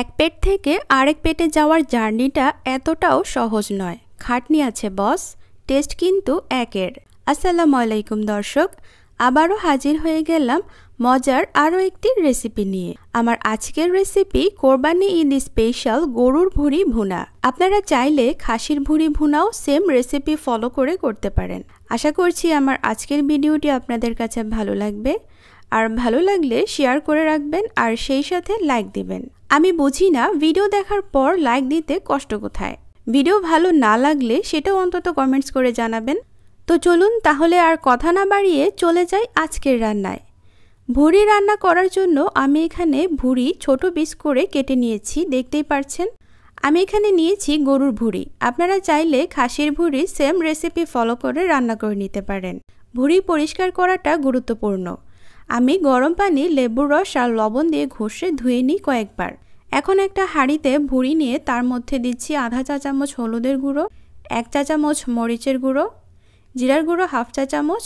এক পেট থেকে আরেক পেটে যাওয়ার জার্নিটা এতটাও সহজ নয়। খাটনি আছে বস, টেস্ট কিন্তু একের। আসসালামু আলাইকুম দর্শক, আবারও হাজির হয়ে গেলাম মজার আরও একটি রেসিপি নিয়ে। আমার আজকের রেসিপি কোরবানি ঈদ স্পেশাল গরুর ভুঁড়ি ভুনা। আপনারা চাইলে খাসির ভুঁড়ি ভুনাও সেম রেসিপি ফলো করে করতে পারেন। আশা করছি আমার আজকের ভিডিওটি আপনাদের কাছে ভালো লাগবে, আর ভালো লাগলে শেয়ার করে রাখবেন আর সেই সাথে লাইক দিবেন। আমি বুঝি না ভিডিও দেখার পর লাইক দিতে কষ্ট কোথায়। ভিডিও ভালো না লাগলে সেটাও অন্তত কমেন্টস করে জানাবেন। তো চলুন তাহলে আর কথা না বাড়িয়ে চলে যাই আজকের রান্নায়। ভুঁড়ি রান্না করার জন্য আমি এখানে ভুঁড়ি ছোট পিস করে কেটে নিয়েছি, দেখতেই পারছেন। আমি এখানে নিয়েছি গরুর ভুঁড়ি। আপনারা চাইলে খাসির ভুঁড়ি সেম রেসিপি ফলো করে রান্না করে নিতে পারেন। ভুঁড়ি পরিষ্কার করাটা গুরুত্বপূর্ণ। আমি গরম পানি, লেবুর রস আর লবণ দিয়ে ঘষে ধুয়ে নিই কয়েকবার। এখন একটা হাঁড়িতে ভুঁড়ি নিয়ে তার মধ্যে দিচ্ছি আধা চা চামচ হলুদের গুঁড়ো, 1 চা চামচ মরিচের গুঁড়ো, জিরার গুঁড়ো 1/2 চা চামচ,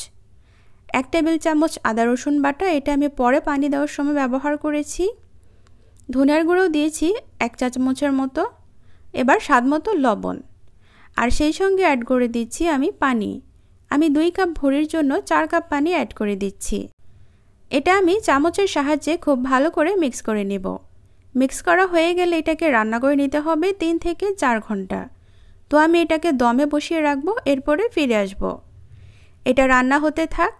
1 টেবিল চামচ আদা রসুন বাটা, এটা আমি পরে পানি দেওয়ার সময় ব্যবহার করেছি। ধনিয়ার গুঁড়ো দিয়েছি 1 চা চামচের মতো। এবার স্বাদ মতো লবণ, আর সেই সঙ্গে অ্যাড করে দিচ্ছি আমি পানি। আমি 2 কাপ ভুঁড়ির জন্য 4 কাপ পানি অ্যাড করে দিচ্ছি। এটা আমি চামচের সাহায্যে খুব ভালো করে মিক্স করে নেব। মিক্স করা হয়ে গেলে এটাকে রান্না করে নিতে হবে 3 থেকে 4 ঘন্টা। তো আমি এটাকে দমে বসিয়ে রাখবো, এরপরে ফিরে আসব। এটা রান্না হতে থাক।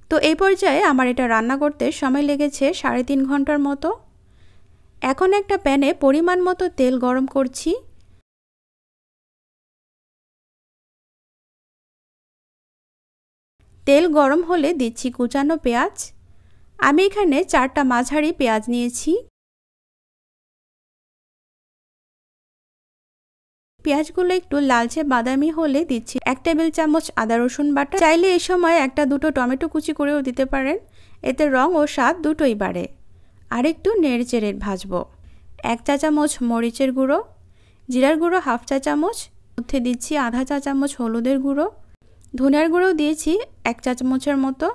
তো এই পর্যায়ে আমার এটা রান্না করতে সময় লেগেছে 3.5 ঘন্টার মতো। এখন একটা প্যানে পরিমাণ মতো তেল গরম করছি। তেল গরম হলে দিচ্ছি কুচানো পেঁয়াজ। আমি এখানে 4টা মাঝারি পেঁয়াজ নিয়েছি। পেঁয়াজগুলো একটু লালচে বাদামি হলে দিচ্ছি 1 টেবিল চামচ আদা রসুন বাটা। চাইলে এই সময় 1-2 টমেটো কুচি করেও দিতে পারেন, এতে রং ও স্বাদ দুটোই বাড়ে। আর একটু নেড়েচেড়ে ভাজবো। 1 চা চামচ মরিচের গুঁড়ো, জিরার গুঁড়ো 1/2 চা চামচ, মধ্যে দিচ্ছি আধা চা চামচ হলুদের গুঁড়ো, ধনিয়ার গুঁড়ো দিয়েছি 1 চা চামচের মতো।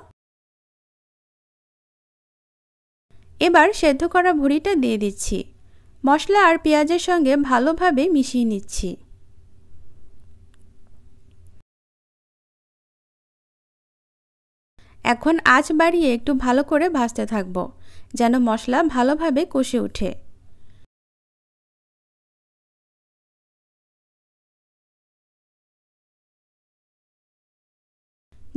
এবার সেদ্ধ করা ভুঁড়িটা দিয়ে দিচ্ছি। মশলা আর পেঁয়াজের সঙ্গে ভালোভাবে মিশিয়ে নিচ্ছি। এখন আঁচ বাড়িয়ে একটু ভালো করে ভাজতে থাকবো, যেন মশলা ভালোভাবে কষে ওঠে।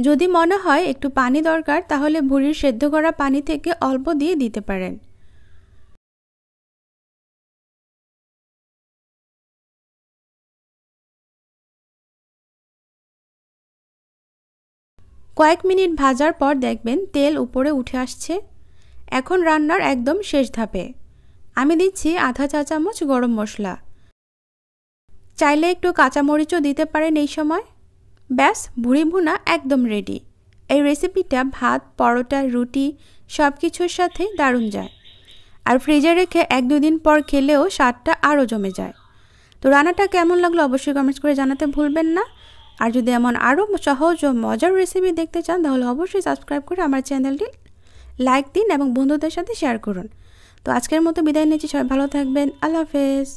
যদি মনে হয় একটু পানি দরকার, তাহলে ভুঁড়ির সেদ্ধ করা পানি থেকে অল্প দিয়ে দিতে পারেন। কয়েক মিনিট ভাজার পর দেখবেন তেল উপরে উঠে আসছে। এখন রান্নার একদম শেষ ধাপে আমি দিচ্ছি আধা চা চামচ গরম মশলা। চাইলে একটু কাঁচামরিচও দিতে পারেন এই সময়। ব্যাস, ভুঁড়ি ভুনা একদম রেডি। এই রেসিপিটা ভাত, পরোটা, রুটি সব কিছুর সাথে দারুণ যায়। আর ফ্রিজে রেখে 1-2 দিন পর খেলেও স্বাদটা আরও জমে যায়। তো রান্নাটা কেমন লাগলো অবশ্যই কমেন্টস করে জানাতে ভুলবেন না। আর যদি এমন আরও সহজ ও মজার রেসিপি দেখতে চান, তাহলে অবশ্যই সাবস্ক্রাইব করে আমার চ্যানেলটি লাইক দিন এবং বন্ধুদের সাথে শেয়ার করুন। তো আজকের মতো বিদায় নিচ্ছি, সবাই ভালো থাকবেন। আল্লাহ হাফেজ।